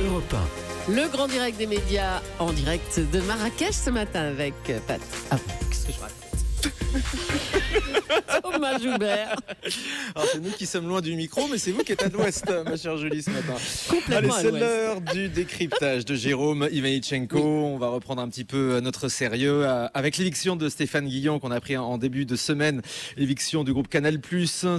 Europe 1. Le grand direct des médias en direct de Marrakech ce matin avec Pat. Ah, qu'est-ce que je raconte? Thomas Joubert. Alors c'est nous qui sommes loin du micro, mais c'est vous qui êtes à l'ouest, ma chère Julie, ce matin. Complètement. Allez, c'est l'heure du décryptage de Jérôme Ivanichenko. Oui. On va reprendre un petit peu notre sérieux avec l'éviction de Stéphane Guillon qu'on a pris en début de semaine. Éviction du groupe Canal+.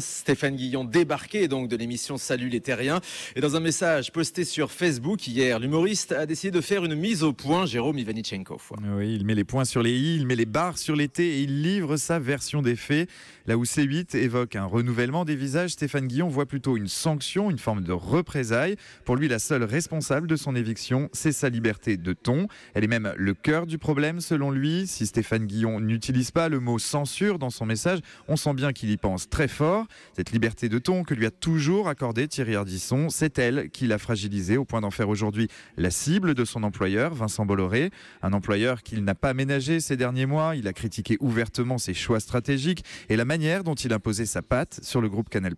Stéphane Guillon débarqué donc de l'émission Salut les Terriens. Et dans un message posté sur Facebook hier, l'humoriste a décidé de faire une mise au point, Jérôme Ivanichenko. Oui, il met les points sur les i, il met les barres sur les t et il livre sa version des faits. Là où C8 évoque un renouvellement des visages, Stéphane Guillon voit plutôt une sanction, une forme de représailles. Pour lui, la seule responsable de son éviction, c'est sa liberté de ton. Elle est même le cœur du problème selon lui. Si Stéphane Guillon n'utilise pas le mot censure dans son message, on sent bien qu'il y pense très fort. Cette liberté de ton que lui a toujours accordée Thierry Ardisson, c'est elle qui l'a fragilisé au point d'en faire aujourd'hui la cible de son employeur, Vincent Bolloré. Un employeur qu'il n'a pas ménagé ces derniers mois. Il a critiqué ouvertement ses choix stratégiques et la manière dont il imposait sa patte sur le groupe Canal+,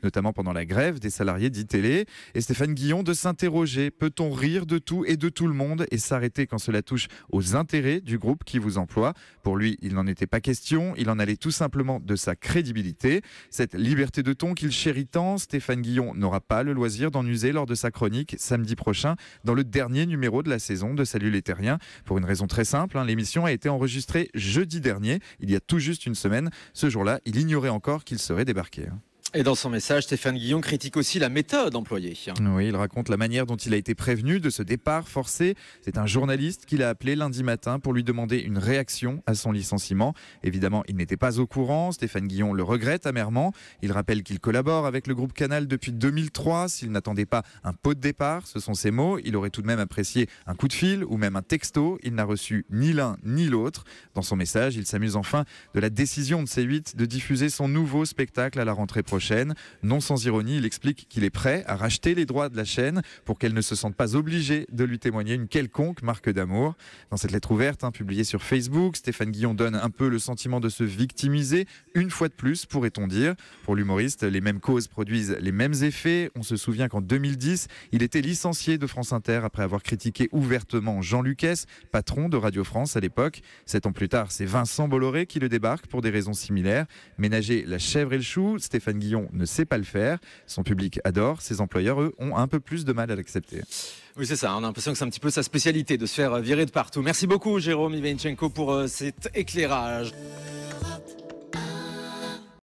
notamment pendant la grève des salariés d'ITélé. Et Stéphane Guillon de s'interroger, peut-on rire de tout et de tout le monde et s'arrêter quand cela touche aux intérêts du groupe qui vous emploie? Pour lui, il n'en était pas question, il en allait tout simplement de sa crédibilité. Cette liberté de ton qu'il chérit tant, Stéphane Guillon n'aura pas le loisir d'en user lors de sa chronique samedi prochain dans le dernier numéro de la saison de Salut les Terriens. Pour une raison très simple, l'émission a été enregistrée jeudi dernier, il y a tout juste une semaine. Ce jour-là, il ignorait encore qu'il serait débarqué. Et dans son message, Stéphane Guillon critique aussi la méthode employée. Oui, il raconte la manière dont il a été prévenu de ce départ forcé. C'est un journaliste qui l'a appelé lundi matin pour lui demander une réaction à son licenciement. Évidemment, il n'était pas au courant. Stéphane Guillon le regrette amèrement. Il rappelle qu'il collabore avec le groupe Canal depuis 2003. S'il n'attendait pas un pot de départ, ce sont ses mots, il aurait tout de même apprécié un coup de fil ou même un texto. Il n'a reçu ni l'un ni l'autre. Dans son message, il s'amuse enfin de la décision de C8 de diffuser son nouveau spectacle à la rentrée prochaine. Non sans ironie, il explique qu'il est prêt à racheter les droits de la chaîne pour qu'elle ne se sente pas obligée de lui témoigner une quelconque marque d'amour. Dans cette lettre ouverte publiée sur Facebook, Stéphane Guillon donne un peu le sentiment de se victimiser, une fois de plus, pourrait-on dire. Pour l'humoriste, les mêmes causes produisent les mêmes effets. On se souvient qu'en 2010, il était licencié de France Inter après avoir critiqué ouvertement Jean Lucas, patron de Radio France à l'époque. 7 ans plus tard, c'est Vincent Bolloré qui le débarque pour des raisons similaires. Ménager la chèvre et le chou, Stéphane Guillon ne sait pas le faire. Son public adore. Ses employeurs, eux, ont un peu plus de mal à l'accepter. Oui, c'est ça. On a l'impression que c'est un petit peu sa spécialité de se faire virer de partout. Merci beaucoup, Jérôme Ivanichenko, pour cet éclairage.